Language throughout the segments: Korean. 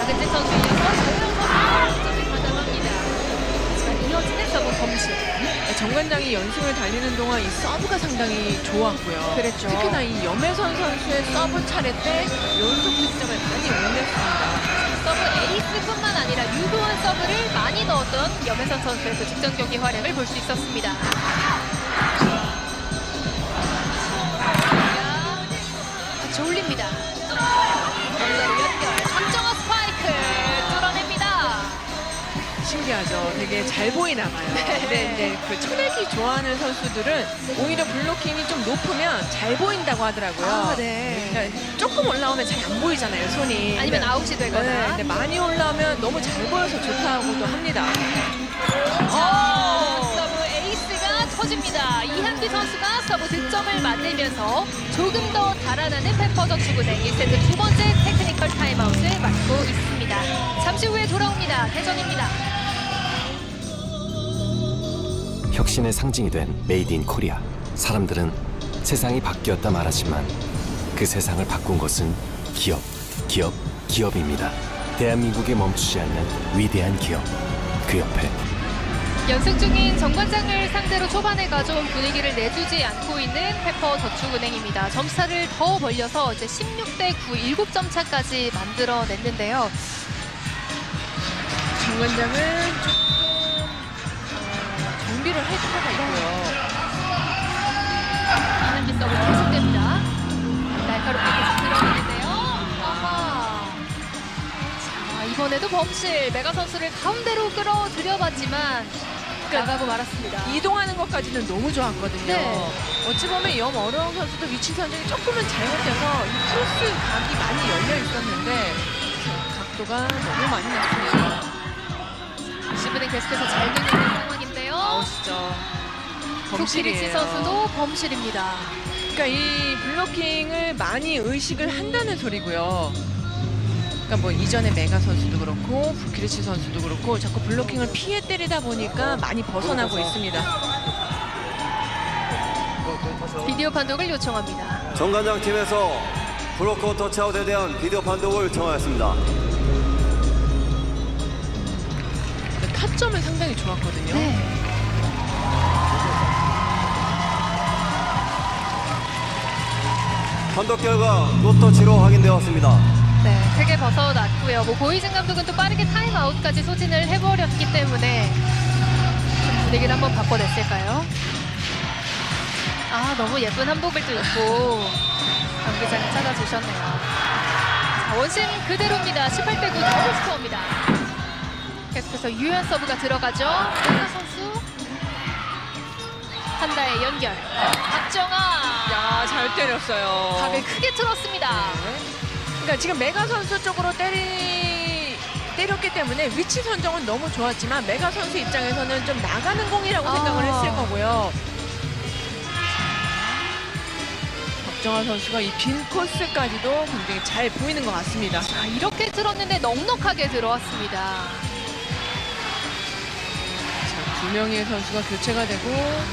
박은진 선수 이어서 정우영 선수 점을 가담합니다. 하지만 이어지는 서브 범실. 정관장이 연승을 달리는 동안 이 서브가 상당히 좋았고요. 그랬죠. 특히나 이 염혜선 선수의 서브 차례 때 연속 득점을 많이 원했습니다. 서브 에이스뿐만 아니라 유효한 서브를 많이 넣었던 염혜선 선수의 그 직전 경기 활약을 볼 수 있었습니다. 같이 올립니다. 연결 박정아 스파이크 뚫어냅니다. 신기하죠. 되게 잘 보이나 봐요. 근데 이제 그 초대기 좋아하는 선수들은 오히려 블로킹이 좀 높으면 잘 보인다고 하더라고요. 네. 그러니까 조금 올라오면 잘 안 보이잖아요, 손이. 아니면 아웃이 네, 되거나. 근데 많이 올라오면 너무 잘 보여서 좋다고도 합니다. 서브 에이스가 터집니다. 이한비 선수가 서브 득점을 만들면서 조금 더 달아나는 페퍼저축은행 1세트 두 번째 테크니컬 타임아웃을 맞고 있습니다. 잠시 후에 돌아옵니다. 대전입니다. 혁신의 상징이 된 메이드 인 코리아. 사람들은 세상이 바뀌었다 말하지만 그 세상을 바꾼 것은 기업입니다. 대한민국에 멈추지 않는 위대한 기업. 그 옆에 연승 중인 정관장을 상대로 초반에 가져온 분위기를 내주지 않고 있는 페퍼저축은행입니다. 점수차를 더 벌려서 이제 16대 9, 7점 차까지 만들어냈는데요. 정관장은 조금 정비를 할 필요가 있고요. 이한비 서브 계속됩니다. 날카롭게 계속 들어가는데요. 아하. 자, 이번에도 범실. 메가 선수를 가운데로 끌어들여봤지만 나가고 말았습니다. 이동하는 것까지는 너무 좋았거든요. 네. 어찌 보면 염어려운 선수도 위치 선정이 조금은 잘못돼서 이 크로스 각이 많이 열려 있었는데 각도가 너무 많이 났습니다. 시브는 계속해서 잘 되고 있는 상황인데요. 아웃이죠. 쿠키리치 선수도 범실입니다. 그러니까 이 블로킹을 많이 의식을 한다는 소리고요. 그러니까 뭐 이전에 메가 선수도 그렇고 부키리치 선수도 그렇고 자꾸 블로킹을 피해 때리다 보니까 많이 벗어나고 있습니다. 비디오 판독을 요청합니다. 정관장 팀에서 브로커 터치아웃에 대한 비디오 판독을 청하였습니다. 타점은 상당히 좋았거든요. 네. 판독 결과 노터치로 확인되었습니다. 네, 크게 벗어났고요. 뭐 고이진 감독은 또 빠르게 타임아웃까지 소진을 해버렸기 때문에 좀 분위기를 한번 바꿔냈을까요? 아, 너무 예쁜 한복을 또 입고 경기장에 찾아주셨네요. 자, 원심 그대로입니다. 18대 9 더블 스코어입니다. 계속해서 유효한 서브가 들어가죠. 메가 선수 한다의 연결. 박정아 야, 잘 때렸어요. 각을 크게 틀었습니다. 그러니까 지금 메가 선수 쪽으로 때렸기 때문에 위치 선정은 너무 좋았지만 메가 선수 입장에서는 좀 나가는 공이라고 생각을 했을 거고요. 박정아 선수가 이 빈 코스까지도 굉장히 잘 보이는 것 같습니다. 자, 이렇게 들었는데 넉넉하게 들어왔습니다. 자, 두 명의 선수가 교체가 되고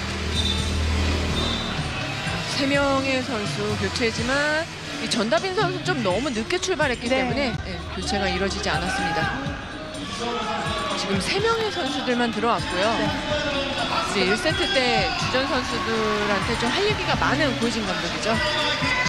세 명의 선수 교체지만 이 전다빈 선수는 좀 너무 늦게 출발했기 네. 때문에 교체가 이루어지지 않았습니다. 지금 세 명의 선수들만 들어왔고요. 이제 1세트 때 주전 선수들한테 좀 할 얘기가 많은 고이진 감독이죠.